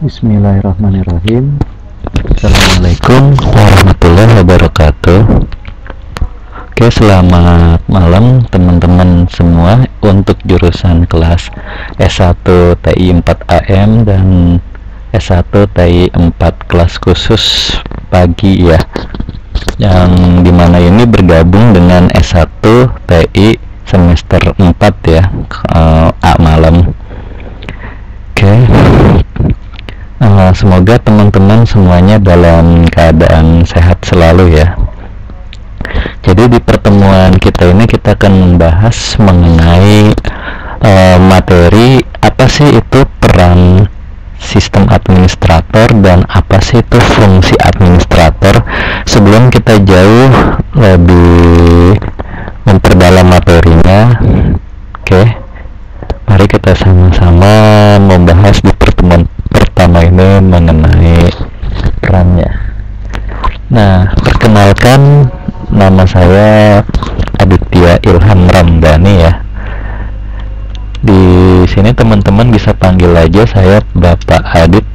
Bismillahirrahmanirrahim. Assalamualaikum warahmatullahi wabarakatuh. Oke, selamat malam teman-teman semua untuk jurusan kelas S1 TI 4 AM dan S1 TI 4 kelas khusus pagi ya, yang dimana ini bergabung dengan S1 TI semester 4 ya, A malam. Oke, semoga teman-teman semuanya dalam keadaan sehat selalu ya. Jadi di pertemuan kita ini kita akan membahas mengenai materi apa sih itu peran sistem administrator dan apa sih itu fungsi administrator. Sebelum kita jauh lebih memperdalam materinya, oke, mari kita sama-sama membahas di pertemuan pertama ini mengenai perannya. Nah, perkenalkan, nama saya Aditya Ilham Ramdhani ya. Di sini teman-teman bisa panggil aja saya Bapak Adit.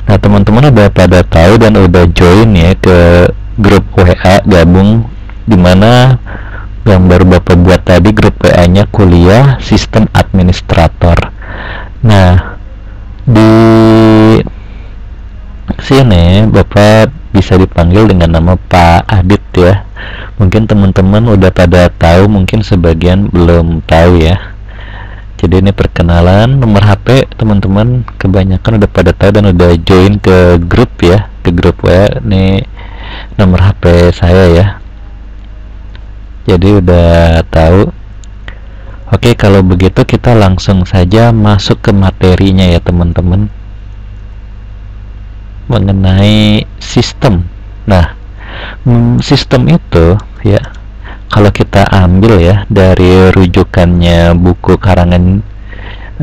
Nah, teman-teman udah pada tahu dan udah join ya ke grup WA gabung, dimana yang baru Bapak buat tadi grup WA-nya kuliah sistem administrator. Nah, di sini Bapak bisa dipanggil dengan nama Pak Adit ya. Mungkin teman-teman udah pada tahu, mungkin sebagian belum tahu ya. Jadi ini perkenalan. Nomor HP teman-teman kebanyakan udah pada tahu dan udah join ke grup ya, ke grup WA. Ini nomor HP saya ya, jadi udah tahu. Oke, kalau begitu kita langsung saja masuk ke materinya ya teman-teman, mengenai sistem. Nah, sistem itu ya, kalau kita ambil ya dari rujukannya buku karangan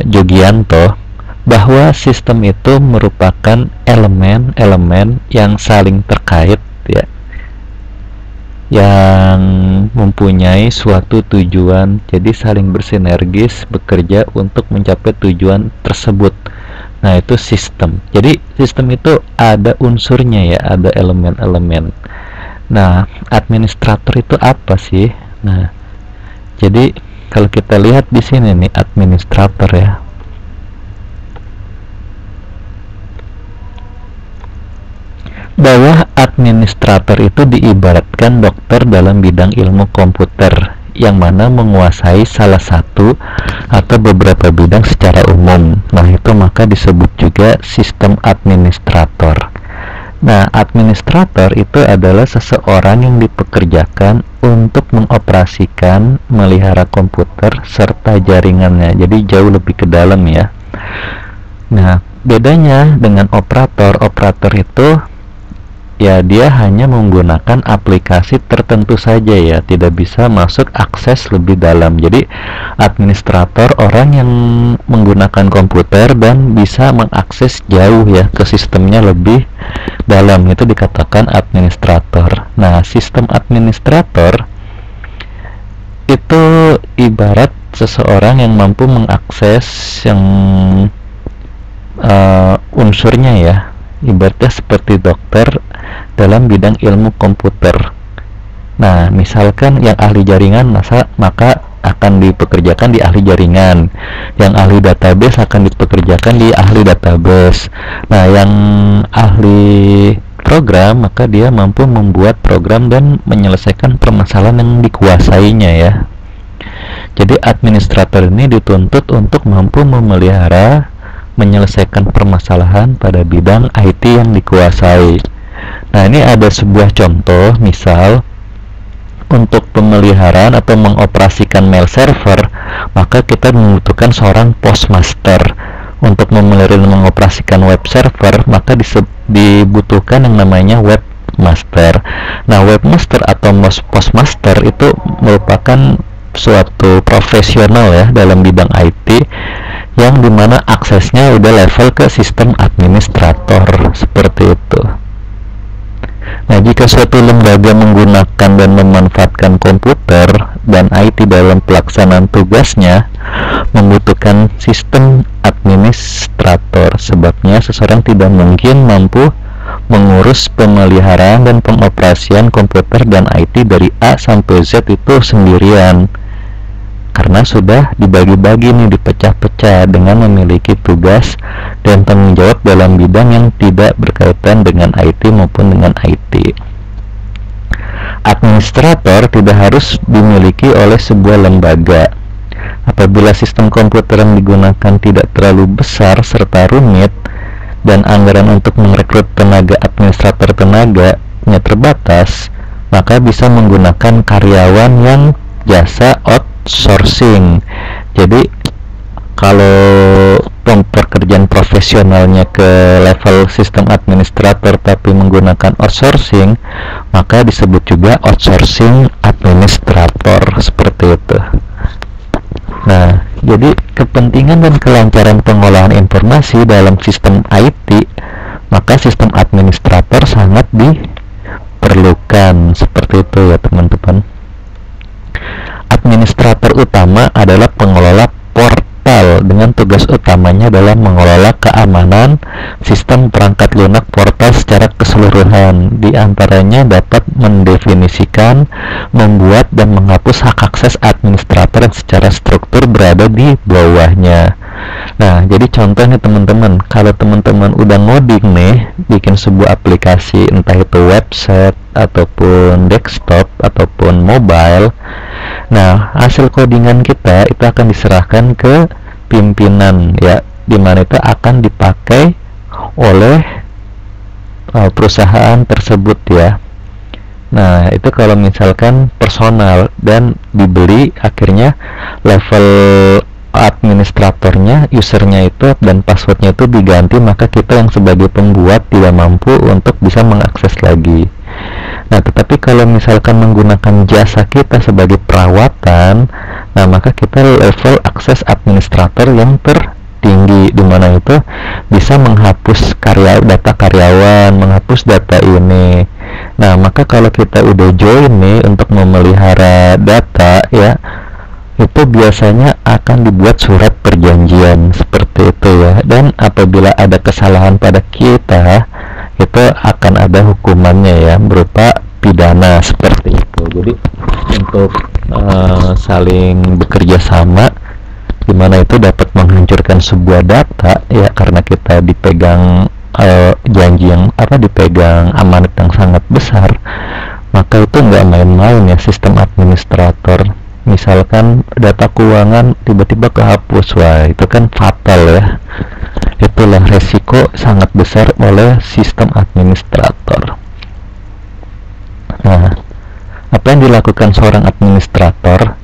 Jogianto, bahwa sistem itu merupakan elemen-elemen yang saling terkait ya, yang mempunyai suatu tujuan, jadi saling bersinergis bekerja untuk mencapai tujuan tersebut. Nah, itu sistem. Jadi sistem itu ada unsurnya ya, ada elemen-elemen. Nah, administrator itu apa sih? Nah, jadi kalau kita lihat di sini nih, administrator ya, bahwa administrator itu diibaratkan dokter dalam bidang ilmu komputer yang mana menguasai salah satu atau beberapa bidang secara umum. Nah, itu maka disebut juga sistem administrator. Nah, administrator itu adalah seseorang yang dipekerjakan untuk mengoperasikan, melihara komputer serta jaringannya. Jadi jauh lebih ke dalam ya. Nah, bedanya dengan operator itu ya, dia hanya menggunakan aplikasi tertentu saja ya, tidak bisa masuk akses lebih dalam. Jadi administrator orang yang menggunakan komputer dan bisa mengakses jauh ya ke sistemnya lebih dalam, itu dikatakan administrator. Nah, sistem administrator itu ibarat seseorang yang mampu mengakses yang unsurnya ya, ibaratnya seperti dokter dalam bidang ilmu komputer. Nah, misalkan yang ahli jaringan maka akan dipekerjakan di ahli jaringan, yang ahli database akan dipekerjakan di ahli database. Nah, yang ahli program maka dia mampu membuat program dan menyelesaikan permasalahan yang dikuasainya ya. Jadi administrator ini dituntut untuk mampu memelihara, menyelesaikan permasalahan pada bidang IT yang dikuasai. Nah, ini ada sebuah contoh, misal untuk pemeliharaan atau mengoperasikan mail server, maka kita membutuhkan seorang postmaster. Untuk memelihara dan mengoperasikan web server, maka dibutuhkan yang namanya webmaster. Nah, webmaster atau postmaster itu merupakan suatu profesional ya dalam bidang IT, yang dimana aksesnya udah level ke sistem administrator, seperti itu. Nah, jika suatu lembaga menggunakan dan memanfaatkan komputer dan IT dalam pelaksanaan tugasnya, membutuhkan sistem administrator. Sebabnya seseorang tidak mungkin mampu mengurus pemeliharaan dan pengoperasian komputer dan IT dari A sampai Z itu sendirian, karena sudah dibagi-bagi nih, dipecah-pecah dengan memiliki tugas dan tanggung jawab dalam bidang yang tidak berkaitan dengan IT maupun dengan IT. Administrator tidak harus dimiliki oleh sebuah lembaga. Apabila sistem komputer yang digunakan tidak terlalu besar serta rumit dan anggaran untuk merekrut tenaga administrator tenaganya terbatas, maka bisa menggunakan karyawan yang jasa outsourcing. Jadi kalau pekerjaan profesionalnya ke level sistem administrator tapi menggunakan outsourcing, maka disebut juga outsourcing administrator, seperti itu. Nah, jadi kepentingan dan kelancaran pengolahan informasi dalam sistem IT, maka sistem administrator sangat diperlukan, seperti itu ya teman-teman. Administrator utama adalah pengelola portal dengan tugas utamanya adalah mengelola keamanan sistem perangkat lunak portal secara keseluruhan. Di antaranya dapat mendefinisikan, membuat dan menghapus hak akses administrator yang secara struktur berada di bawahnya. Nah, jadi contohnya teman-teman, kalau teman-teman udah ngoding nih, bikin sebuah aplikasi, entah itu website ataupun desktop ataupun mobile, nah hasil codingan kita itu akan diserahkan ke pimpinan ya, dimana itu akan dipakai oleh perusahaan tersebut ya. Nah, itu kalau misalkan personal dan dibeli, akhirnya level administratornya, usernya itu dan passwordnya itu diganti, maka kita yang sebagai pembuat tidak mampu untuk bisa mengakses lagi. Nah, tetapi kalau misalkan menggunakan jasa kita sebagai perawatan, nah maka kita level akses administrator yang tertinggi, di mana itu bisa menghapus data karyawan, menghapus data ini. Nah, maka kalau kita udah join nih untuk memelihara data ya, itu biasanya akan dibuat surat perjanjian seperti itu ya, dan apabila ada kesalahan pada kita itu akan ada hukumannya ya, berupa pidana seperti itu. Jadi untuk saling bekerja sama, dimana itu dapat menghancurkan sebuah data ya, karena kita dipegang janji yang dipegang amanat yang sangat besar, maka itu nggak main-main ya sistem administrator. Misalkan data keuangan tiba-tiba kehapus, wah itu kan fatal ya. Itulah resiko sangat besar oleh sistem administrator. Nah, apa yang dilakukan seorang administrator,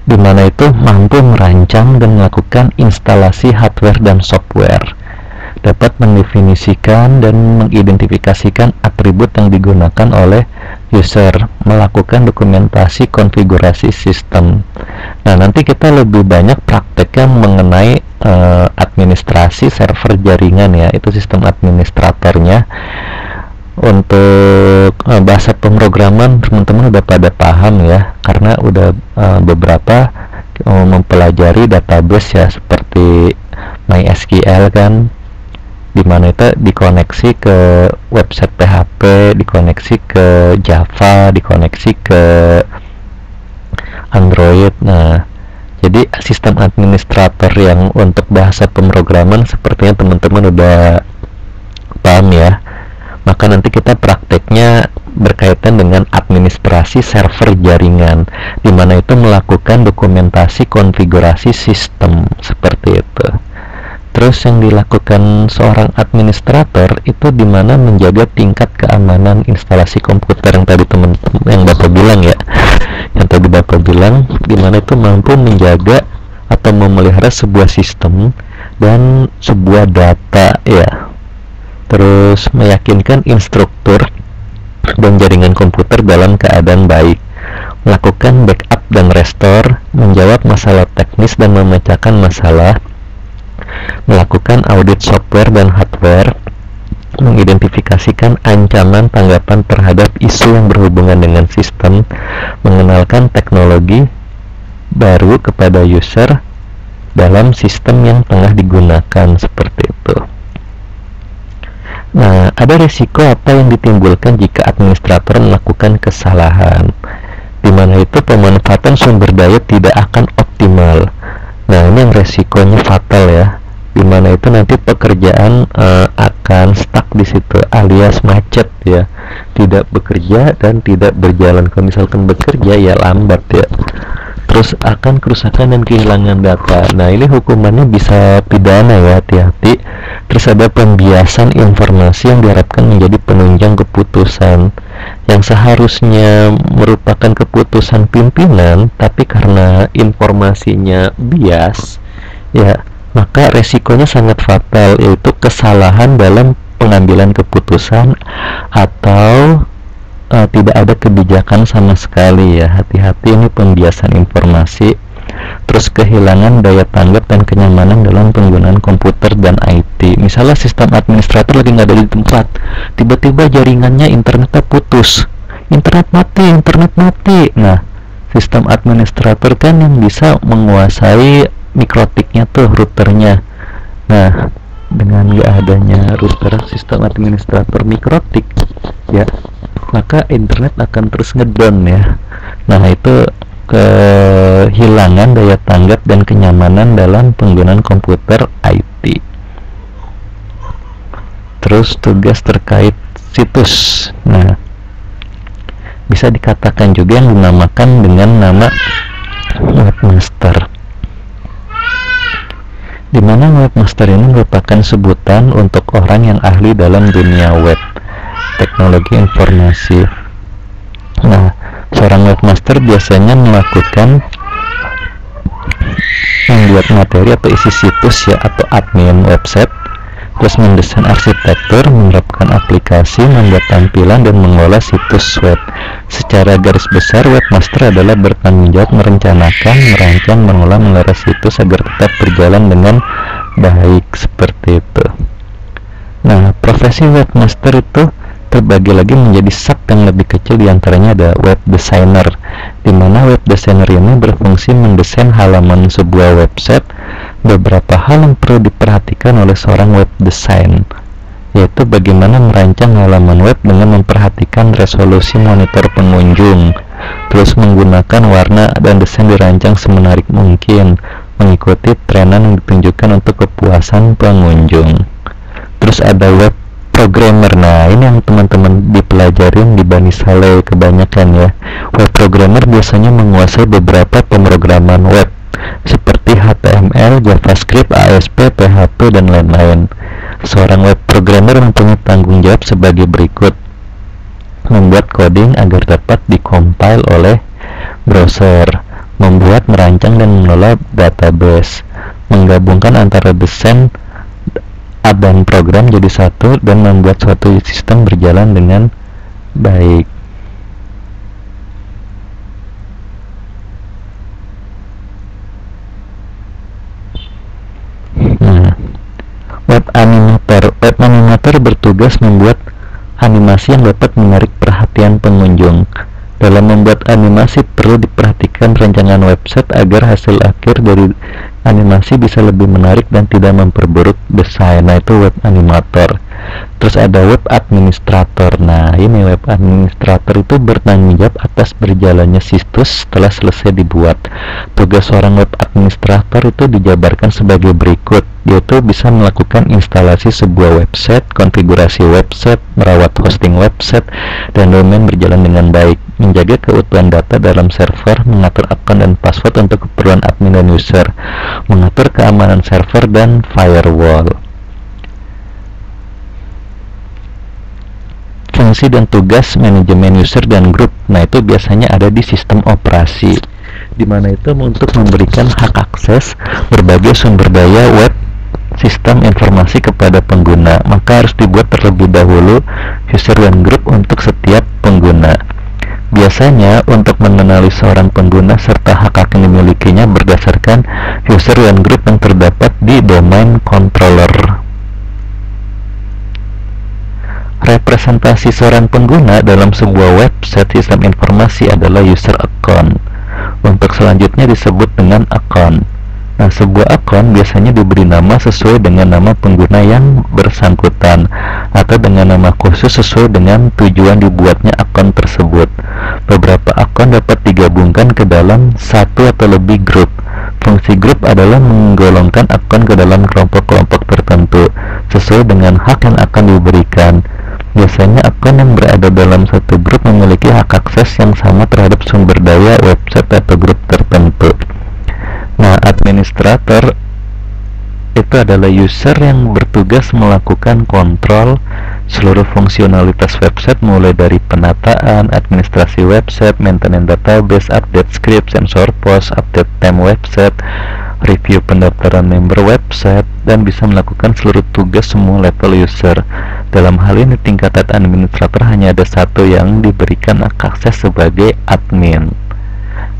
di mana itu mampu merancang dan melakukan instalasi hardware dan software, dapat mendefinisikan dan mengidentifikasikan atribut yang digunakan oleh user, melakukan dokumentasi konfigurasi sistem. Nah, nanti kita lebih banyak praktekkan mengenai administrasi server jaringan ya, itu sistem administratornya. Untuk bahasa pemrograman teman-teman udah pada paham ya, karena udah beberapa mempelajari database ya, seperti MySQL kan, dimana itu dikoneksi ke website PHP, dikoneksi ke Java, dikoneksi ke Android. Nah, jadi sistem administrator yang untuk bahasa pemrograman sepertinya teman-teman udah paham ya. Maka nanti kita prakteknya berkaitan dengan administrasi server jaringan, dimana itu melakukan dokumentasi konfigurasi sistem seperti itu. Terus yang dilakukan seorang administrator itu dimana menjaga tingkat keamanan instalasi komputer yang tadi teman-teman yang Bapak bilang ya, yang tadi Bapak bilang, dimana itu mampu menjaga atau memelihara sebuah sistem dan sebuah data ya. Terus meyakinkan instruktur dan jaringan komputer dalam keadaan baik, melakukan backup dan restore, menjawab masalah teknis dan memecahkan masalah, melakukan audit software dan hardware, mengidentifikasikan ancaman tanggapan terhadap isu yang berhubungan dengan sistem, mengenalkan teknologi baru kepada user, dalam sistem yang tengah digunakan, seperti itu. Nah, ada risiko apa yang ditimbulkan jika administrator melakukan kesalahan, di mana itu pemanfaatan sumber daya tidak akan optimal. Nah, ini yang resikonya fatal ya, di mana itu nanti pekerjaan akan stuck di situ, alias macet ya, tidak bekerja dan tidak berjalan. Kalau misalkan bekerja ya lambat ya, terus akan kerusakan dan kehilangan data. Nah, ini hukumannya bisa pidana ya, hati-hati. Terus ada pembiasan informasi yang diharapkan menjadi penunjang keputusan yang seharusnya merupakan keputusan pimpinan, tapi karena informasinya bias ya, maka resikonya sangat fatal, yaitu kesalahan dalam pengambilan keputusan atau tidak ada kebijakan sama sekali ya. Hati-hati, ini pembiasan informasi. Terus kehilangan daya tanggap dan kenyamanan dalam penggunaan komputer dan IT. Misalnya sistem administrator lagi nggak ada di tempat, tiba-tiba jaringannya internetnya putus, internet mati. Nah, sistem administrator kan yang bisa menguasai mikrotiknya tuh, routernya. Nah, dengan nggak adanya router sistem administrator mikrotik ya, maka internet akan terus ngedon ya. Nah, itu kehilangan daya tanggap dan kenyamanan dalam penggunaan komputer IT. Terus tugas terkait situs. Nah, bisa dikatakan juga yang dinamakan dengan nama webmaster, di mana webmaster ini merupakan sebutan untuk orang yang ahli dalam dunia web, teknologi informasi. Nah, seorang webmaster biasanya melakukan membuat materi atau isi situs ya, atau admin website, terus mendesain arsitektur, menerapkan aplikasi, membuat tampilan, dan mengolah situs web. Secara garis besar, webmaster adalah bertanggung jawab merencanakan, merancang, mengolah, memelihara situs agar tetap berjalan dengan baik, seperti itu. Nah, profesi webmaster itu terbagi lagi menjadi sub yang lebih kecil, diantaranya ada web designer, di mana web designer ini berfungsi mendesain halaman sebuah website. Beberapa hal yang perlu diperhatikan oleh seorang web design, yaitu bagaimana merancang halaman web dengan memperhatikan resolusi monitor pengunjung, terus menggunakan warna dan desain dirancang semenarik mungkin, mengikuti trenan yang ditunjukkan untuk kepuasan pengunjung. Terus ada web programmer. Nah, ini yang teman-teman dipelajarin di Bani Saleh kebanyakan ya. Web programmer biasanya menguasai beberapa pemrograman web seperti HTML, JavaScript, ASP, PHP, dan lain-lain. Seorang web programmer mempunyai tanggung jawab sebagai berikut: membuat coding agar dapat dikompil oleh browser, membuat, merancang, dan mengelola database, menggabungkan antara desain dan program jadi satu, dan membuat suatu sistem berjalan dengan baik. Nah, web animator bertugas membuat animasi yang dapat menarik perhatian pengunjung. Dalam membuat animasi perlu diperhatikan rancangan website agar hasil akhir dari animasi bisa lebih menarik dan tidak memperburuk desain. Nah, itu web animator. Terus ada web administrator. Nah, ini web administrator itu bertanggung jawab atas berjalannya situs setelah selesai dibuat. Tugas seorang web administrator itu dijabarkan sebagai berikut, yaitu bisa melakukan instalasi sebuah website, konfigurasi website, merawat hosting website, dan domain berjalan dengan baik, menjaga keutuhan data dalam server, mengatur akun dan password untuk keperluan admin dan user, mengatur keamanan server dan firewall. Fungsi dan tugas manajemen user dan grup. Nah, itu biasanya ada di sistem operasi, di mana itu untuk memberikan hak akses berbagai sumber daya web sistem informasi kepada pengguna. Maka harus dibuat terlebih dahulu user dan grup untuk setiap pengguna. Biasanya untuk mengenali seorang pengguna serta hak yang dimilikinya berdasarkan user dan grup yang terdapat di domain controller. Representasi seorang pengguna dalam sebuah website sistem informasi adalah user account. Untuk selanjutnya disebut dengan account. Nah, sebuah akun biasanya diberi nama sesuai dengan nama pengguna yang bersangkutan atau dengan nama khusus sesuai dengan tujuan dibuatnya akun tersebut. Beberapa akun dapat digabungkan ke dalam satu atau lebih grup. Fungsi grup adalah menggolongkan akun ke dalam kelompok-kelompok tertentu sesuai dengan hak yang akan diberikan. Biasanya akun yang berada dalam satu grup memiliki hak akses yang sama terhadap sumber daya website atau grup tertentu. Nah, administrator itu adalah user yang bertugas melakukan kontrol seluruh fungsionalitas website mulai dari penataan, administrasi website, maintenance database, update script, sensor post, update time website, review pendaftaran member website, dan bisa melakukan seluruh tugas semua level user. Dalam hal ini tingkatan administrator hanya ada satu yang diberikan akses sebagai admin.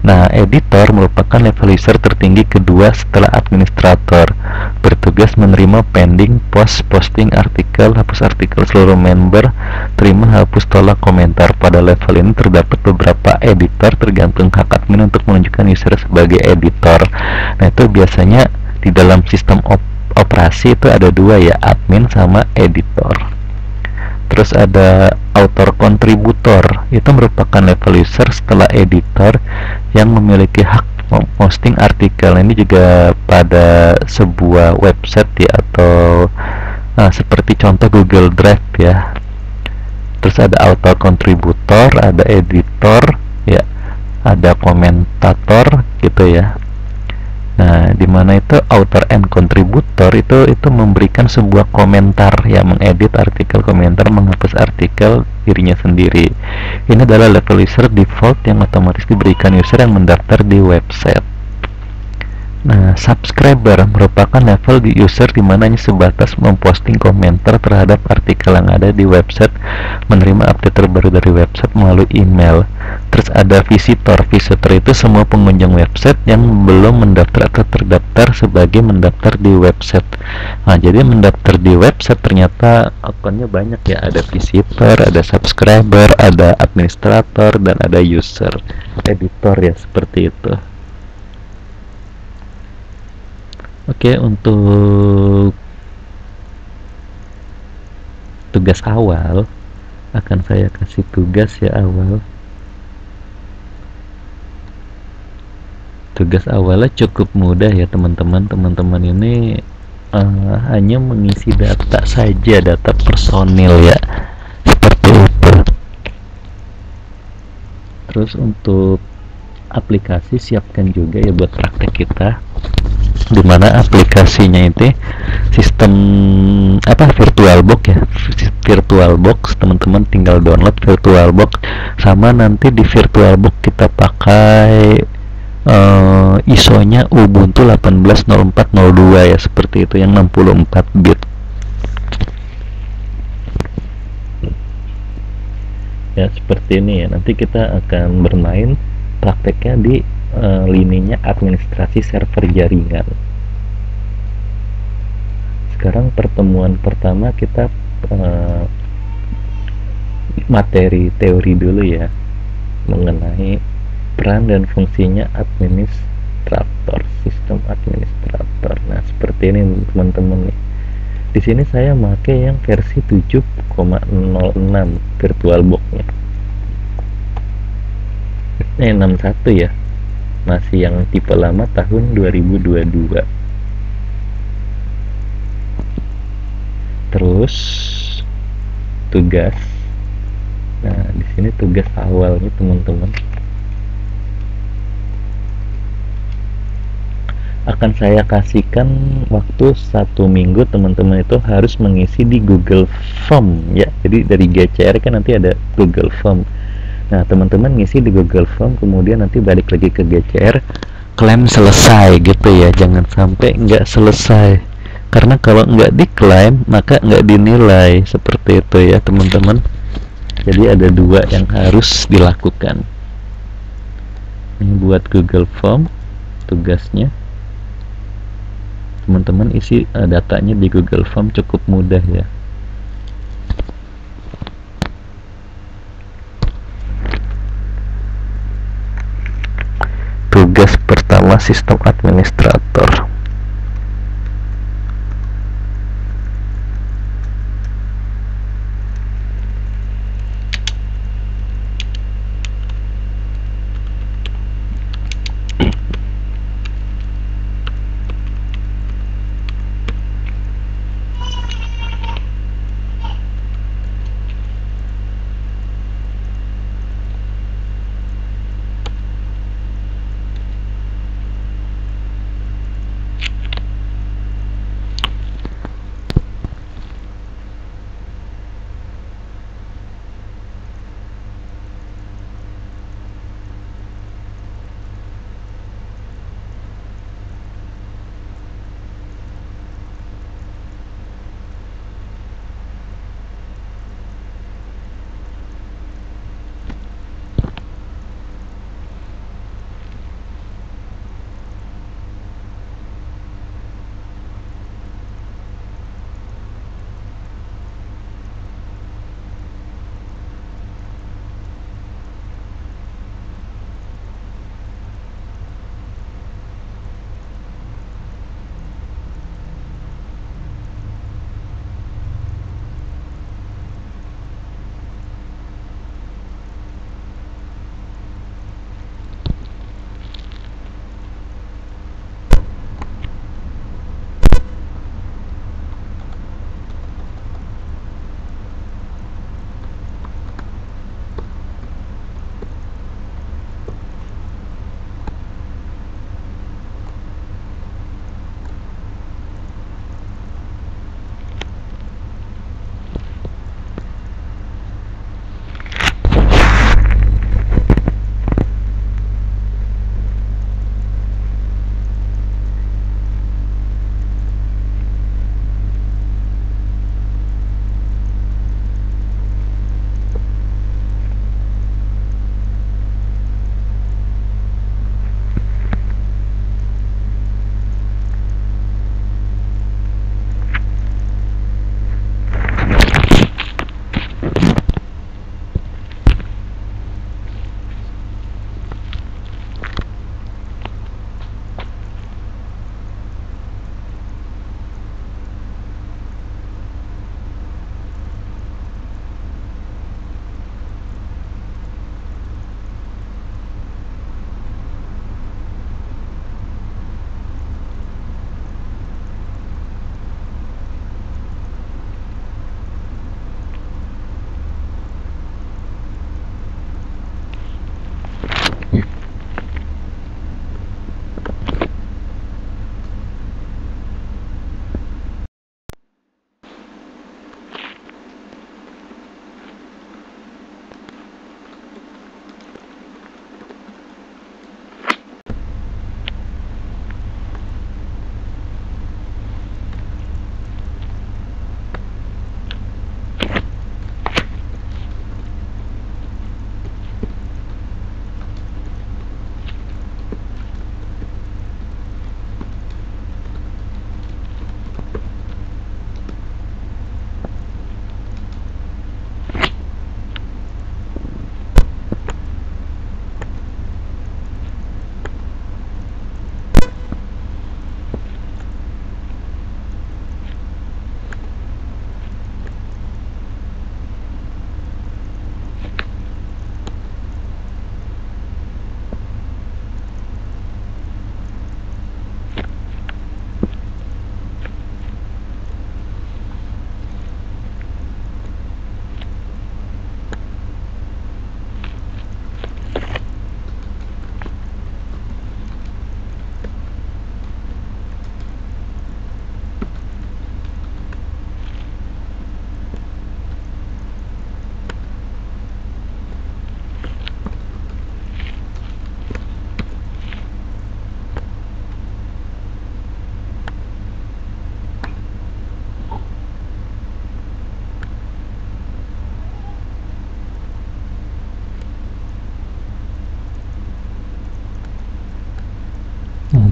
Nah, editor merupakan level user tertinggi kedua setelah administrator, bertugas menerima pending, post, posting artikel, hapus artikel seluruh member, terima, hapus, tolak komentar. Pada level ini terdapat beberapa editor tergantung hak admin untuk menunjukkan user sebagai editor. Nah, itu biasanya di dalam sistem operasi itu ada dua ya, admin sama editor. Terus ada author kontributor, itu merupakan level user setelah editor yang memiliki hak posting artikel. Ini juga pada sebuah website ya, atau seperti contoh Google Drive ya. Terus ada author kontributor, ada editor ya, ada komentator gitu ya. Nah, dimana itu author and contributor itu memberikan sebuah komentar ya, mengedit artikel, komentar, menghapus artikel dirinya sendiri. Ini adalah level user default yang otomatis diberikan user yang mendaftar di website. Nah, subscriber merupakan level di user di mana hanya sebatas memposting komentar terhadap artikel yang ada di website, menerima update terbaru dari website melalui email. Terus ada visitor. Visitor itu semua pengunjung website yang belum mendaftar atau terdaftar sebagai mendaftar di website. Nah, jadi mendaftar di website ternyata akunnya banyak ya, ada visitor, ada subscriber, ada administrator, dan ada user. Editor ya, seperti itu. Oke, untuk tugas awal akan saya kasih tugas ya awal. Tugas awalnya cukup mudah ya teman-teman. Teman-teman ini hanya mengisi data saja, data personil ya, seperti itu. Terus untuk aplikasi siapkan juga ya buat praktek kita, dimana aplikasinya itu sistem VirtualBox ya, VirtualBox. Teman-teman tinggal download VirtualBox, sama nanti di VirtualBox kita pakai ISO-nya Ubuntu 18.04.02 ya, seperti itu, yang 64 bit ya, seperti ini ya. Nanti kita akan bermain prakteknya di lininya administrasi server jaringan. Sekarang pertemuan pertama kita materi teori dulu ya, mengenai peran dan fungsinya administrator, sistem administrator. Nah, seperti ini teman-teman nih. Di sini saya pakai yang versi 7.06 VirtualBox-nya. 61 ya, masih yang tipe lama tahun 2022. Terus tugas, nah di sini tugas awalnya teman-teman akan saya kasihkan waktu 1 minggu. Teman-teman itu harus mengisi di Google Form ya. Jadi dari GCR kan nanti ada Google Form. Nah, teman-teman ngisi di Google Form, kemudian nanti balik lagi ke GCR, klaim selesai gitu ya. Jangan sampai nggak selesai, karena kalau nggak diklaim maka nggak dinilai, seperti itu ya teman-teman. Jadi ada dua yang harus dilakukan. Ini buat Google Form tugasnya, teman-teman isi datanya di Google Form, cukup mudah ya. Tugas pertama sistem administrator.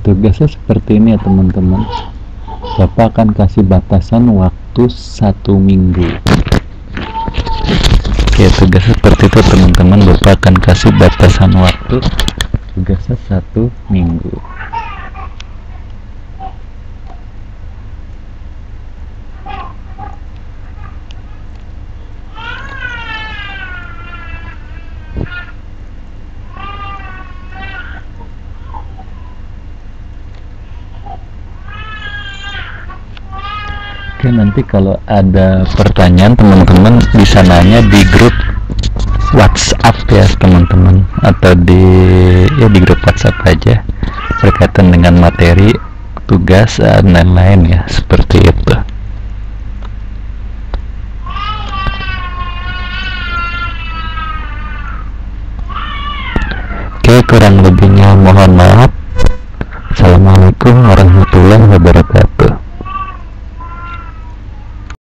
tugasnya seperti ini ya teman-teman. Bapak akan kasih batasan waktu 1 minggu. Oke, tugasnya seperti itu teman-teman. Bapak akan kasih batasan waktu, tugasnya 1 minggu. Oke, nanti kalau ada pertanyaan teman-teman bisa nanya di grup WhatsApp ya teman-teman, atau di grup WhatsApp aja berkaitan dengan materi, tugas, dan lain-lain ya, seperti itu. Oke, kurang lebihnya mohon maaf. Assalamualaikum warahmatullahi wabarakatuh.